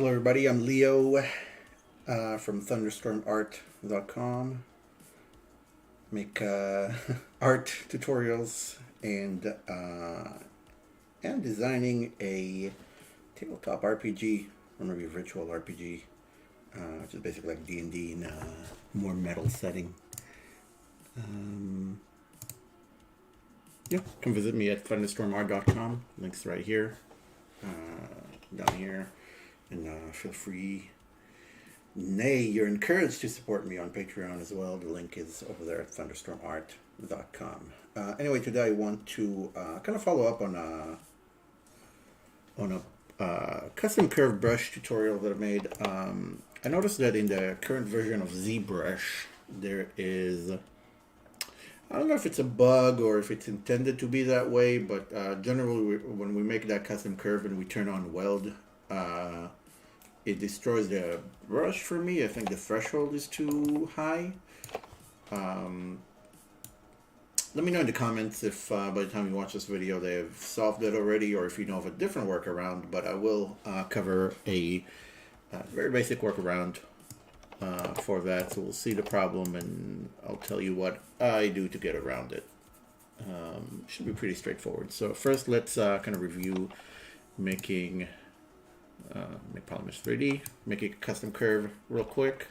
Hello everybody, I'm Leo from thunderstormart.com. Make art tutorials and designing a tabletop RPG, or maybe a virtual RPG, which is basically like D&D in a more metal setting. Yeah, come visit me at thunderstormart.com. Links right here, down here. And feel free, nay, you're encouraged to support me on Patreon as well. The link is over there at thunderstormart.com. Anyway, today I want to kind of follow up on a custom curve brush tutorial that I made. I noticed that in the current version of Zbrush, there is, I don't know if it's a bug or if it's intended to be that way, but generally when we make that custom curve and we turn on Weld, it destroys the brush for me. I think the threshold is too high. Let me know in the comments if by the time you watch this video they have solved it already, or if you know of a different workaround, but I will cover a very basic workaround for that. So we'll see the problem and I'll tell you what I do to get around it. Should be pretty straightforward. So first let's kind of review making make Polymesh 3D, making a custom curve real quick,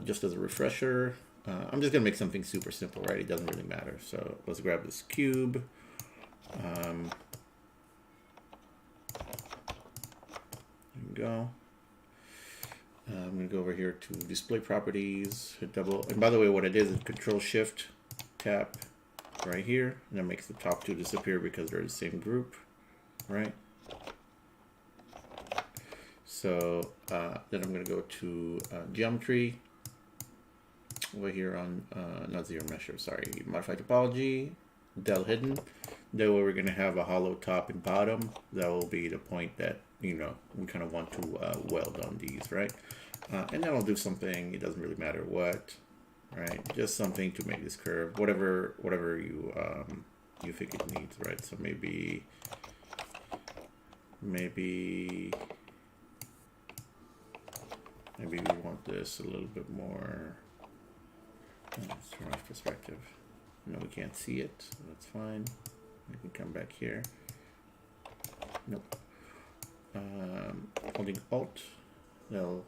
just as a refresher. I'm just gonna make something super simple, right? It doesn't really matter. So let's grab this cube. There we go. I'm gonna go over here to display properties, hit double, and by the way, what it is Control Shift tap right here, and that makes the top two disappear because they're the same group, right? So then I'm going to go to geometry over here on not zero measure, sorry, modify topology, del hidden. That way we're going to have a hollow top and bottom. That will be the point that, you know, we kind of want to weld on these, right? And then I'll do something, it doesn't really matter what, right? Just something to make this curve, whatever you you think it needs, right? So maybe we want this a little bit more. Let's turn off perspective. No, we can't see it, so that's fine. We can come back here. Nope. Holding Alt, that'll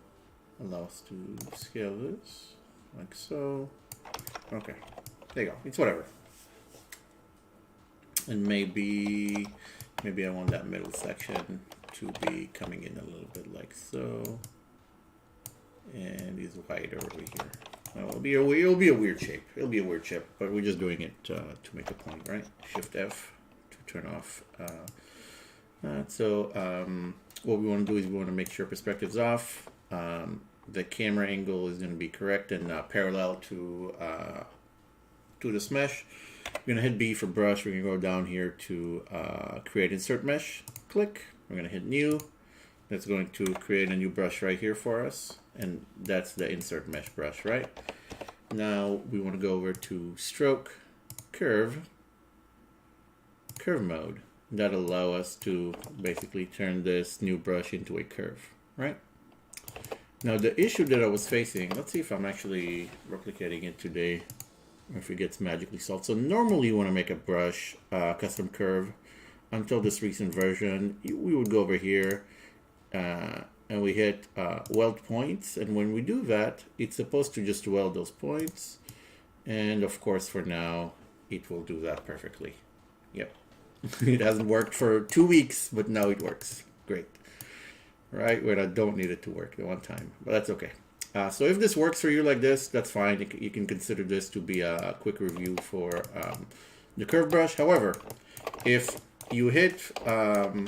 allow us to scale this like so. Okay, there you go. It's whatever. And maybe I want that middle section to be coming in a little bit like so. And he's wider over here. It'll be a weird shape. It'll be a weird shape, but we're just doing it to make a point, right? Shift F to turn off. What we want to do is we want to make sure perspective's off. The camera angle is going to be correct and parallel to this mesh. We're going to hit B for brush. We're going to go down here to create insert mesh. Click. We're going to hit new. That's going to create a new brush right here for us. And that's the insert mesh brush, right? Now we want to go over to stroke, curve mode. That'll allow us to basically turn this new brush into a curve, right? Now the issue that I was facing, let's see if I'm actually replicating it today, or if it gets magically solved. So normally you want to make a brush, custom curve. Until this recent version, we would go over here, and we hit weld points, and when we do that, it's supposed to just weld those points, and of course for now it will do that perfectly. Yep. It hasn't worked for 2 weeks, but now it works. Great. Right, when I don't need it to work the one time, but that's okay. So if this works for you like this, that's fine. You can consider this to be a quick review for the curve brush. However, if you hit the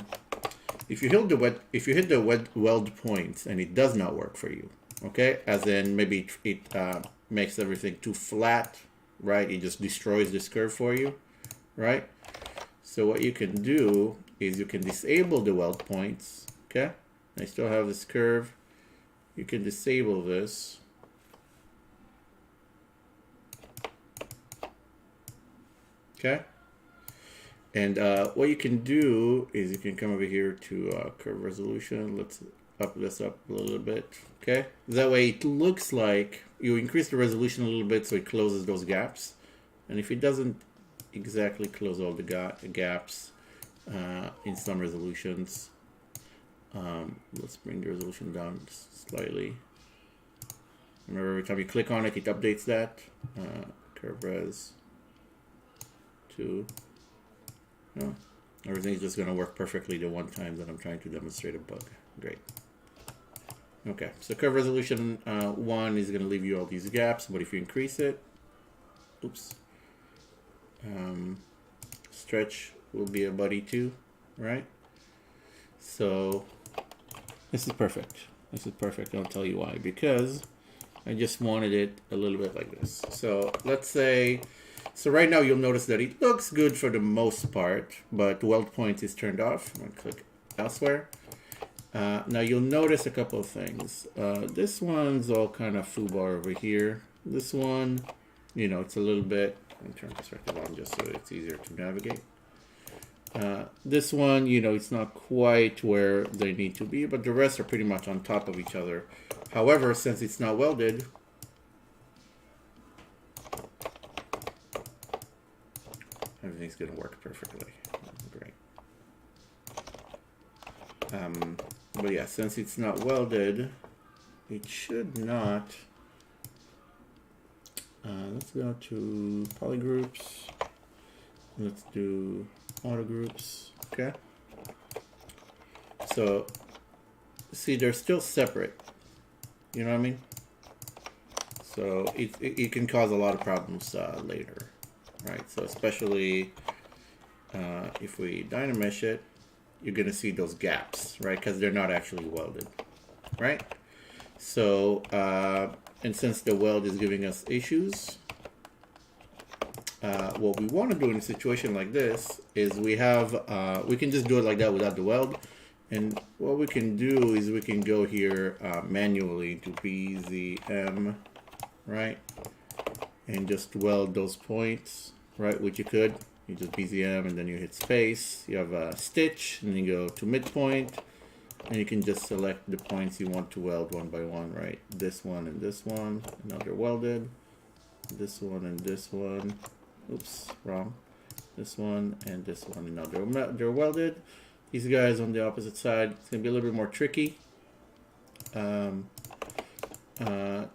weld points and it does not work for you, okay, as in maybe it makes everything too flat, right? It just destroys this curve for you, right? So what you can do is you can disable the weld points, okay? I still have this curve. You can disable this. Okay? And what you can do is you can come over here to curve resolution. Let's up this up a little bit. Okay, that way it looks like you increase the resolution a little bit so it closes those gaps. And if it doesn't exactly close all the gaps in some resolutions, let's bring the resolution down slightly. Remember, every time you click on it, it updates that. Curve res 2. No, everything's just going to work perfectly the one time that I'm trying to demonstrate a bug. Great. Okay, so curve resolution 1 is going to leave you all these gaps, but if you increase it, oops, stretch will be a buddy 2, right? So this is perfect. This is perfect. I'll tell you why. Because I just wanted it a little bit like this. So let's say, so right now you'll notice that it looks good for the most part, but weld point is turned off. I'm going to click elsewhere. Now you'll notice a couple of things. This one's all kind of foobar over here. This one, you know, it's a little bit, let me turn perspective on just so it's easier to navigate. This one, you know, it's not quite where they need to be, but the rest are pretty much on top of each other. However, since it's not welded, everything's going to work perfectly. Great. But yeah, since it's not welded, it should not. Let's go to polygroups. Let's do auto groups. Okay. So, see, they're still separate. You know what I mean? So it can cause a lot of problems later, right? So especially if we dynamesh it, you're going to see those gaps, right? Because they're not actually welded, right? So, and since the weld is giving us issues, what we want to do in a situation like this is we can just do it like that without the weld. And what we can do is we can go here manually to BZM, right? And just weld those points, right? Which you could. You just BZM and then you hit space. You have a stitch and then you go to midpoint. And you can just select the points you want to weld one by one, right? This one and this one. Now they're welded. This one and this one. Oops, wrong. This one and this one. And now they're welded. These guys on the opposite side, it's going to be a little bit more tricky to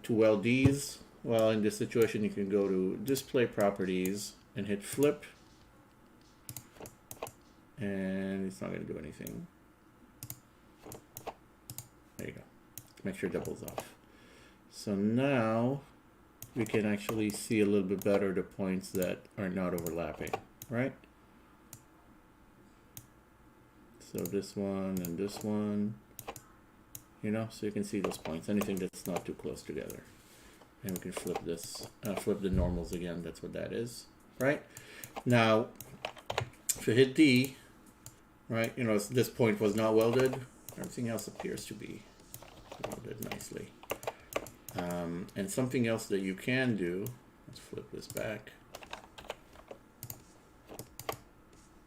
weld these. Well, in this situation, you can go to Display Properties and hit Flip. And it's not going to do anything. There you go. Make sure it doubles off. So now we can actually see a little bit better the points that are not overlapping, right? So this one and this one, you know, so you can see those points, anything that's not too close together. And we can flip this, flip the normals again, that's what that is, right? Now, if you hit D, right, you know, this point was not welded, everything else appears to be welded nicely. And something else that you can do, let's flip this back.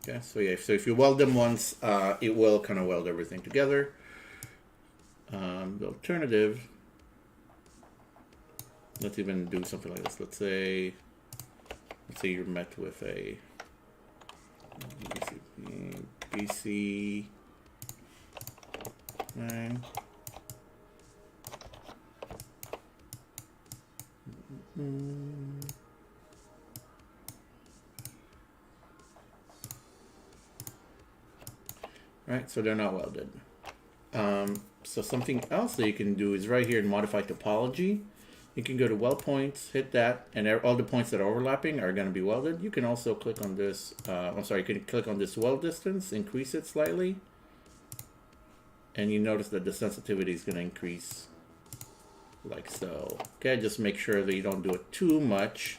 Okay, so yeah, so if you weld them once, it will kind of weld everything together. The alternative, let's even do something like this. Let's say you're met with a BC 9. Right, so they're not welded. So something else that you can do is right here in Modify Topology. You can go to Weld Points, hit that, and all the points that are overlapping are going to be welded. You can also click on this, you can click on this weld distance, increase it slightly, and you notice that the sensitivity is going to increase like so. Okay, just make sure that you don't do it too much,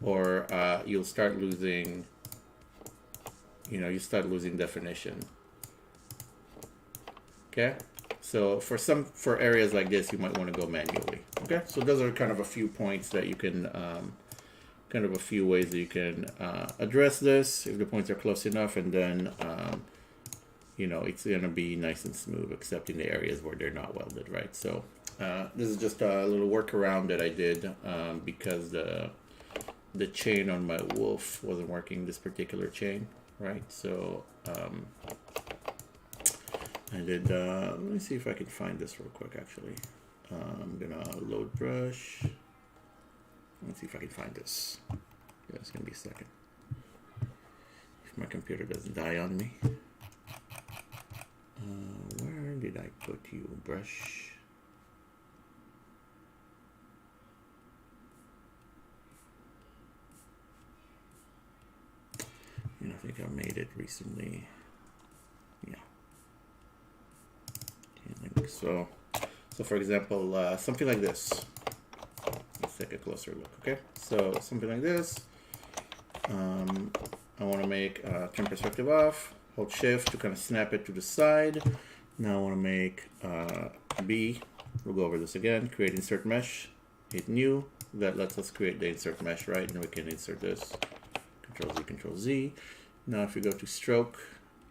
or you'll start losing, you start losing definition. Okay, so for areas like this, you might want to go manually. Okay, so those are kind of a few points that you can, kind of a few ways that you can address this if the points are close enough, and then you know, it's gonna be nice and smooth, except in the areas where they're not welded, right? So this is just a little workaround that I did because the chain on my wolf wasn't working, this particular chain, right? So I did, let me see if I can find this real quick, actually. I'm gonna load brush. Let's see if I can find this. Yeah, it's gonna be a second. If my computer doesn't die on me. Where did I put you, brush? You know, I think I made it recently. Yeah. So for example, something like this. Let's take a closer look, okay? So something like this. I want to make turn perspective off, hold shift to kind of snap it to the side. Now I want to make B, we'll go over this again, create insert mesh, hit new, that lets us create the insert mesh, right? And we can insert this, Control Z. Now if we go to stroke,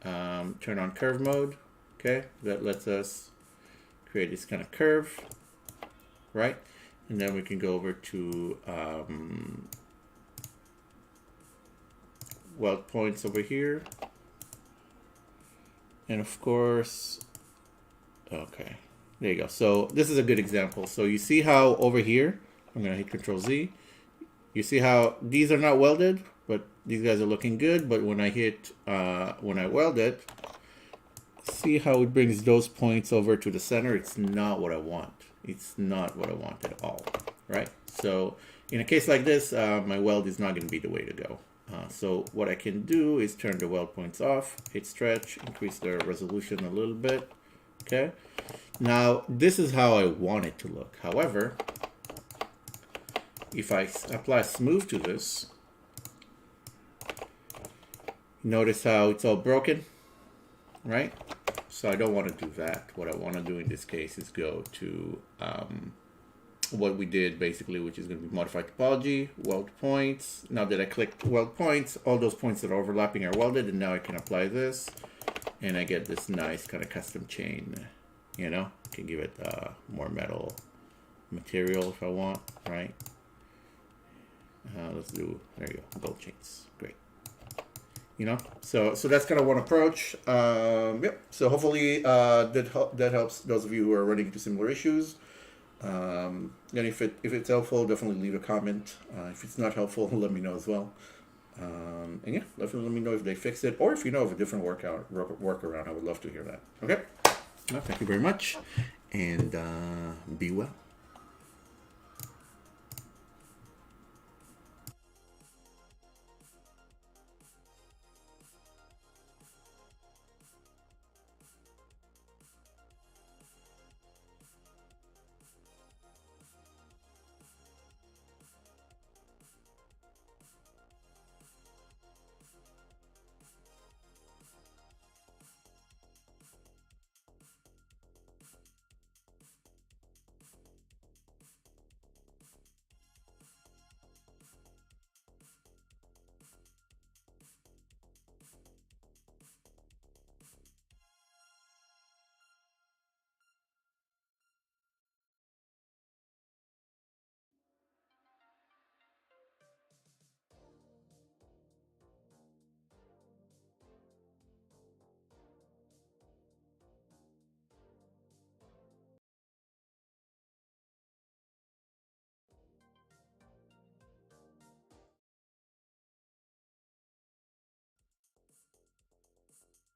turn on curve mode, okay? That lets us create this kind of curve, right? And then we can go over to weld points over here. And of course, okay, there you go. So this is a good example. So you see how over here, I'm gonna hit Control Z. You see how these are not welded, but these guys are looking good. But when I hit, when I weld it, see how it brings those points over to the center? It's not what I want. It's not what I want at all, right? So in a case like this, my weld is not going to be the way to go. So what I can do is turn the weld points off, hit stretch, increase the resolution a little bit, okay? Now, this is how I want it to look. However, if I apply smooth to this, notice how it's all broken, right? So I don't want to do that. What I want to do in this case is go to what we did basically, which is going to be modified topology, weld points. Now that I clicked weld points, all those points that are overlapping are welded, and now I can apply this, and I get this nice kind of custom chain, you know? I can give it more metal material if I want, right? Let's do, there you go, gold chains, great. You know, so that's kind of one approach. Yep. So hopefully that helps those of you who are running into similar issues. And if it's helpful, definitely leave a comment. If it's not helpful, let me know as well. And yeah, definitely let me know if they fix it, or if you know of a different workaround. I would love to hear that. Okay. Well, thank you very much, and be well.